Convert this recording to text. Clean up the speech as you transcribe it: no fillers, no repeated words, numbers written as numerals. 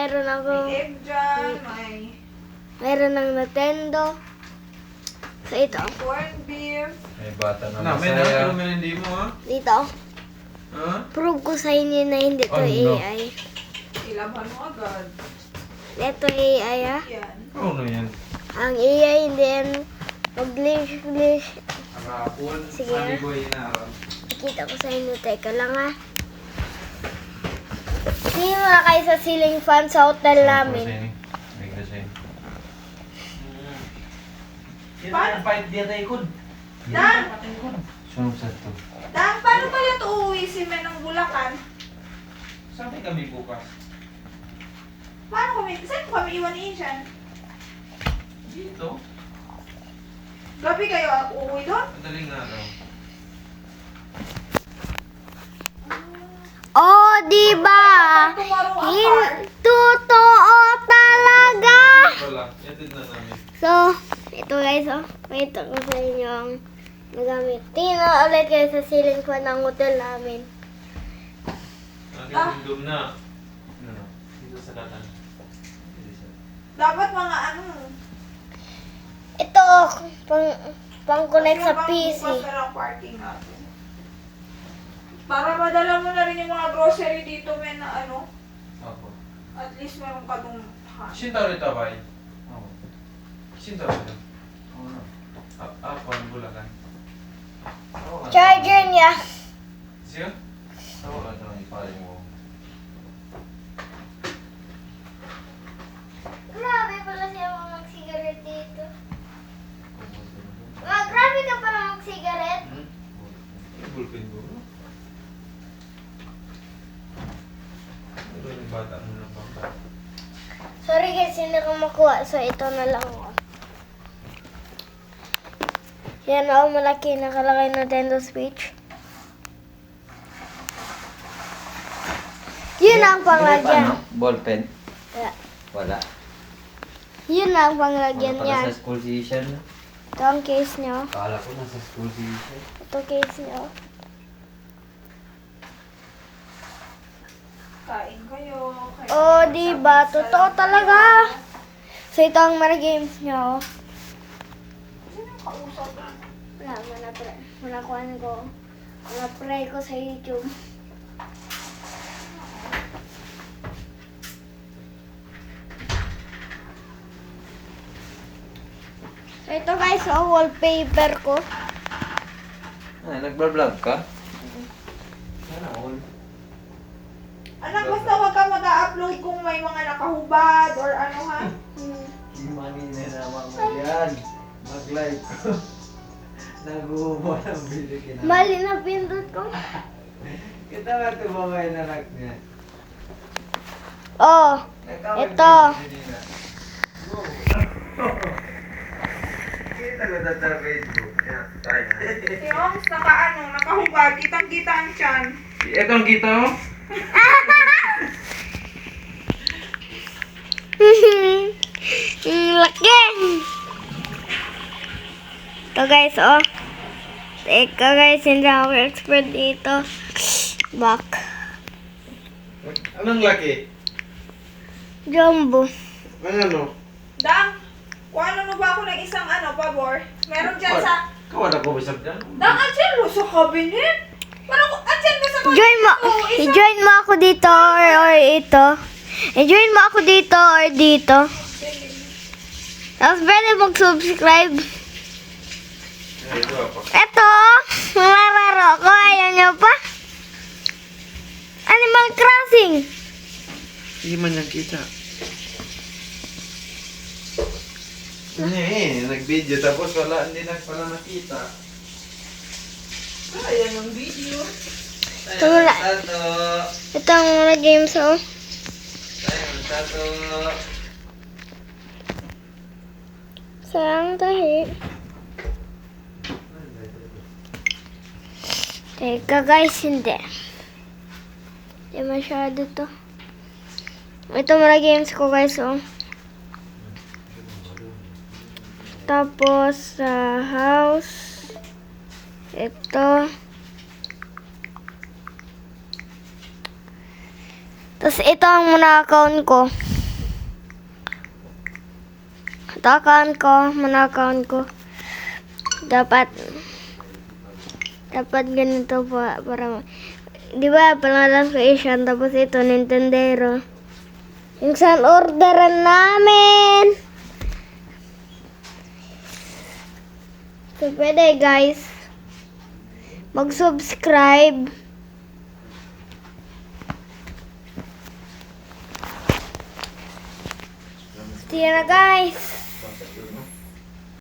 meron ako, May egg dyan, may meron ng Nintendo. So, ito. corned beef. May bata na Namin na, masaya. pero may hindi mo ha? Dito. Ha? Prove ko sa inyo na hindi to Oh, no. AI. Ilaban mo agad. Ito AI, ha? Yan. Ano yan? Ang AI, hindi yan mag-glitch. Harapon, Sige. maligoy na aram. Nakita ko sa inyo. Teka lang, ha? Sino na kayo sa ceiling fan sa hotel namin? May kasi. Paano? Fight dia tayo kun. Dan! Sunod sa to. Dan, paano kaya ito uuwi si Men ng Bulacan? Saan kami bukas? Paano kami? Saan kami iwan ni Inshan? Dito. Gabi kayo uuwi doon? Madaling araw. Oh, di ba? Tomorrow apart. Totoo talaga. Wala, edit na namin. So, ito guys, oh. Pakita ko sa inyo ang nagamit. Tingnan na ulit kayo sa ceiling fan ng hotel namin. Ang kingdom na. Ano? Dito sa katan. Dapat mga ano. Ito, pang connect sa PC. Bukas na lang parking natin. Para madala mo na rin yung mga grocery dito, Men, na ano. Ako. At least meron ka dong Sinta ulit abay. Oo. Sinta ulit. Oo na. Ako, ang bulakan. Charger niya. Siya? Ako lang ito ang ipaling mo. Grabe pala siya mag-cigarette dito. Grabe ka pala mag-cigarette. Bulpin ko. Ito yung bata mo na bata. Sorry guys, hindi ko makuha. So, ito na lang ako. Yan ako, malaki nakalagay Nintendo Switch. Yun ang panglagyan. Ballpen? Yeah. Wala. Yun ang panglagyan Wala pala niya. sa school session. Ito ang case niyo. Akala ko nasa school session. Ito case niyo. kain kayo. Oh, diba? Totoo talaga. So, ito ang mga games niyo. Sino ang kausap na? Wala ko ano ko. Wala pray ko sa YouTube. So, ito guys, wallpaper ko. Ah, nagbablog ka? Sana all. Anak, basta huwag ka mag-upload kung may mga nakahubad or ano ha. Hindi manina naman mo yan. Mag-live ko. Nag-uumon ang video kinama. Mali na pindot ko. Kita ba ito mga inanak niya? Oh, ito. Kita ko na sa Facebook. Yan, tayo. Si Oms, nakahubad. Kitang-kita ang tiyan. Ito ang kita oh. Laki. Ito guys, oh. Teka guys, hindi ako expert dito. Back. Anong laki? Jumbo. Ano? Dang, kuha mo ba ako ng isang pabor? Meron dyan sa... Kawad ako bisag dyan. Dang, andyan mo sa cabinet. Parang andyan ba sa cabinet? Join mo. ko? Isa- I-join mo ako dito or ito. I-join mo ako dito or dito. Tapos pwede mag-subscribe. Ito ako. Ito, mga laro ko. Ayaw nyo pa? Animal Crossing. Hindi man yan kita. Nag-video tapos hindi na pala nakita. Ayan ang video. Ito wala. Tato. Ito ang mga games, oh. Tato. Sayang tahi. Teka guys, hindi. Hindi masyado to. Ito mga games ko guys, oh. Tapos, sa house. Ito. Tapos, ito ang muna account ko. Ito account ko, mana account ko. Dapat ganito po para di ba pangalan ko Asian tapos ito Nintendero. Yung saan orderan namin. So pwede guys mag-subscribe. See you na guys.